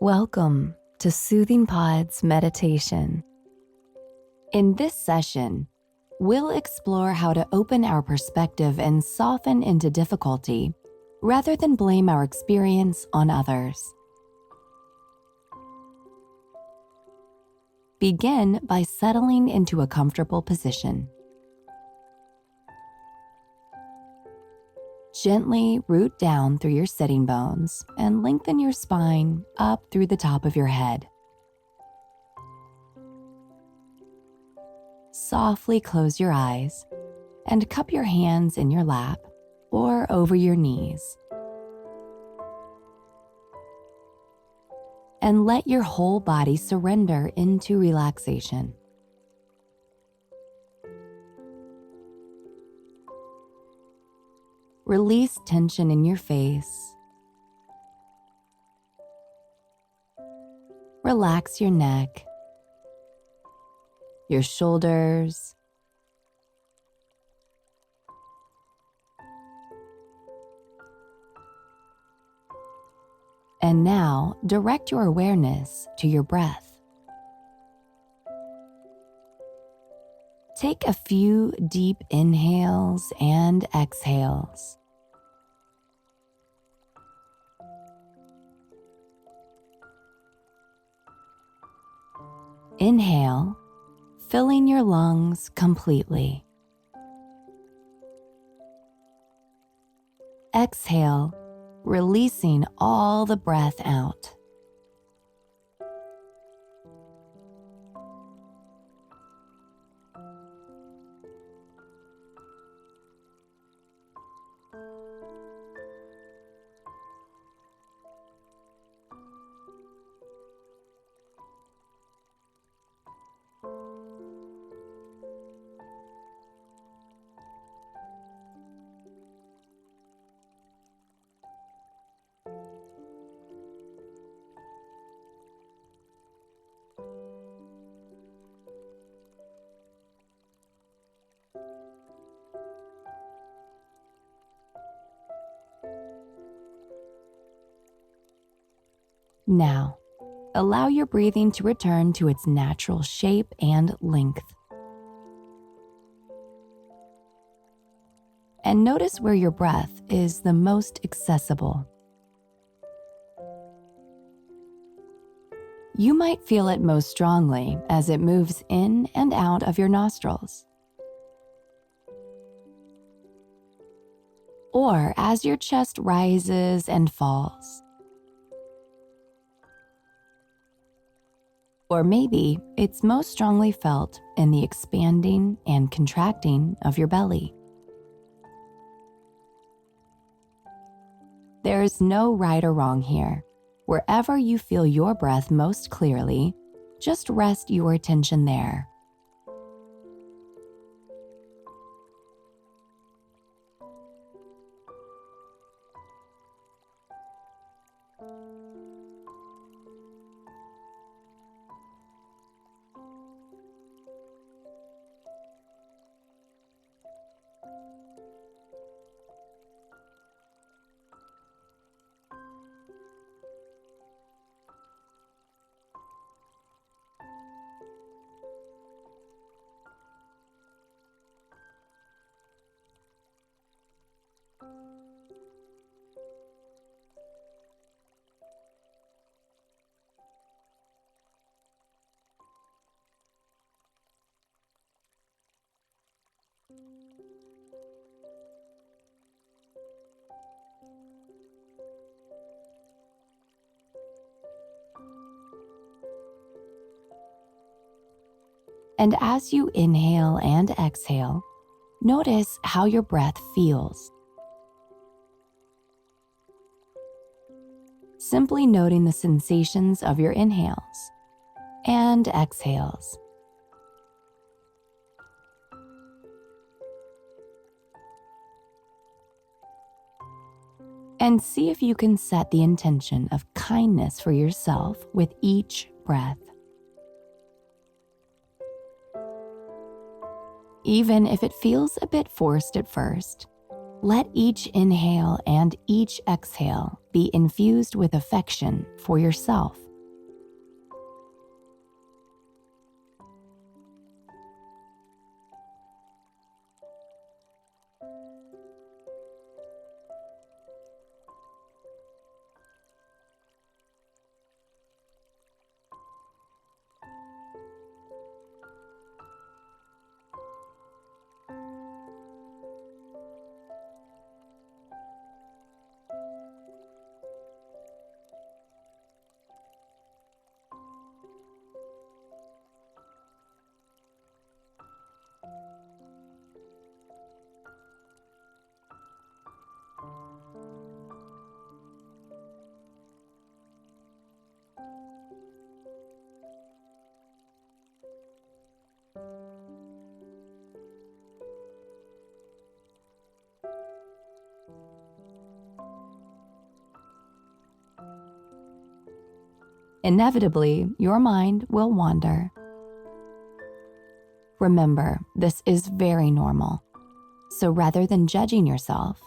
Welcome to Soothing Pod's meditation. In this session, we'll explore how to open our perspective and soften into difficulty rather than blame our experience on others. Begin by settling into a comfortable position. Gently root down through your sitting bones and lengthen your spine up through the top of your head. Softly close your eyes and cup your hands in your lap or over your knees. And let your whole body surrender into relaxation. Release tension in your face. Relax your neck, your shoulders, and now direct your awareness to your breath. Take a few deep inhales and exhales. Inhale, filling your lungs completely. Exhale, releasing all the breath out. Now, allow your breathing to return to its natural shape and length. And notice where your breath is the most accessible. You might feel it most strongly as it moves in and out of your nostrils, or as your chest rises and falls. Or maybe it's most strongly felt in the expanding and contracting of your belly. There is no right or wrong here. Wherever you feel your breath most clearly, just rest your attention there. And as you inhale and exhale, notice how your breath feels. Simply noting the sensations of your inhales and exhales. And see if you can set the intention of kindness for yourself with each breath. Even if it feels a bit forced at first, Let each inhale and each exhale be infused with affection for yourself. Inevitably, your mind will wander. Remember, this is very normal. So rather than judging yourself,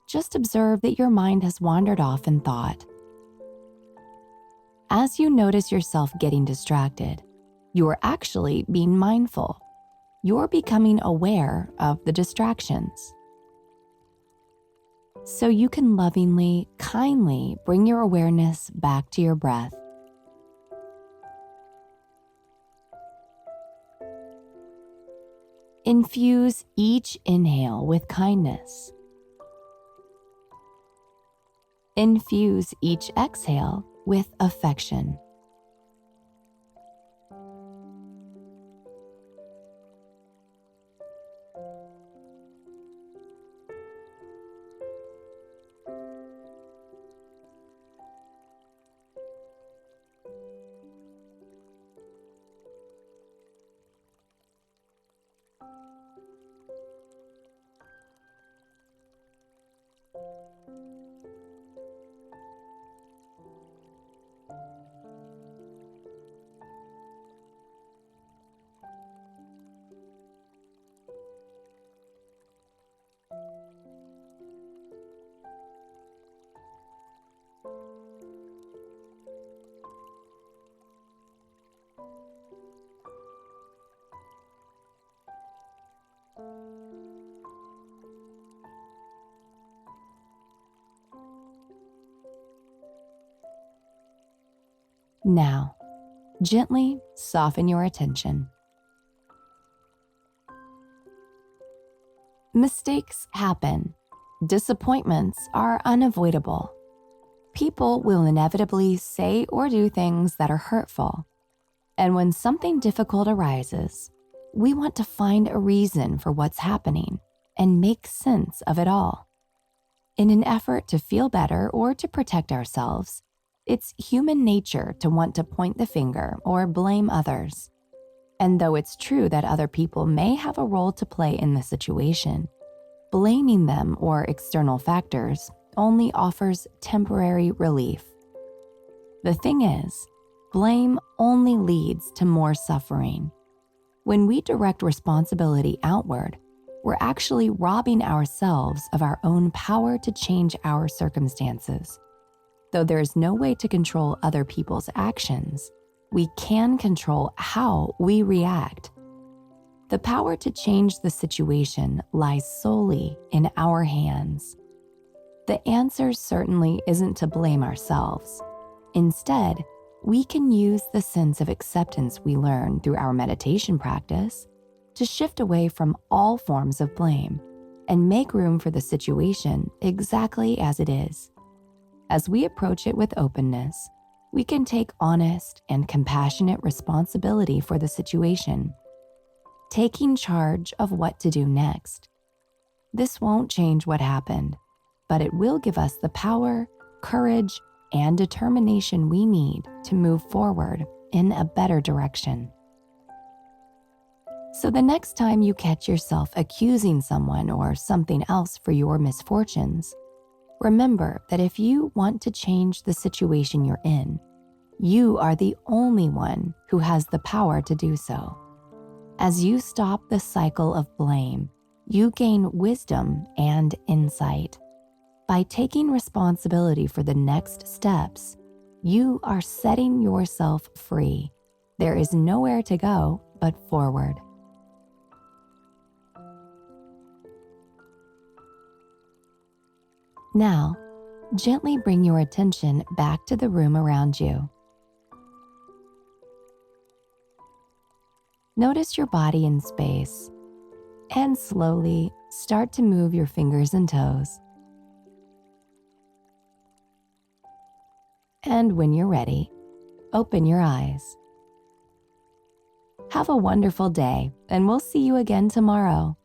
just observe that your mind has wandered off in thought. As you notice yourself getting distracted, you are actually being mindful. You're becoming aware of the distractions. So you can lovingly, kindly bring your awareness back to your breath. Infuse each inhale with kindness. Infuse each exhale with affection. Now, gently soften your attention. Mistakes happen. Disappointments are unavoidable. People will inevitably say or do things that are hurtful. And when something difficult arises, we want to find a reason for what's happening and make sense of it all. In an effort to feel better or to protect ourselves, it's human nature to want to point the finger or blame others. And though it's true that other people may have a role to play in the situation, blaming them or external factors only offers temporary relief. The thing is, blame only leads to more suffering. When we direct responsibility outward, we're actually robbing ourselves of our own power to change our circumstances. Though there is no way to control other people's actions, we can control how we react. The power to change the situation lies solely in our hands. The answer certainly isn't to blame ourselves. Instead, we can use the sense of acceptance we learn through our meditation practice to shift away from all forms of blame and make room for the situation exactly as it is. As we approach it with openness, we can take honest and compassionate responsibility for the situation, taking charge of what to do next. This won't change what happened, but it will give us the power, courage, and determination we need to move forward in a better direction. So the next time you catch yourself accusing someone or something else for your misfortunes, remember that if you want to change the situation you're in, you are the only one who has the power to do so. As you stop the cycle of blame, you gain wisdom and insight. By taking responsibility for the next steps, you are setting yourself free. There is nowhere to go but forward. Now, gently bring your attention back to the room around you. Notice your body in space, and slowly start to move your fingers and toes. And when you're ready, open your eyes. Have a wonderful day, and we'll see you again tomorrow.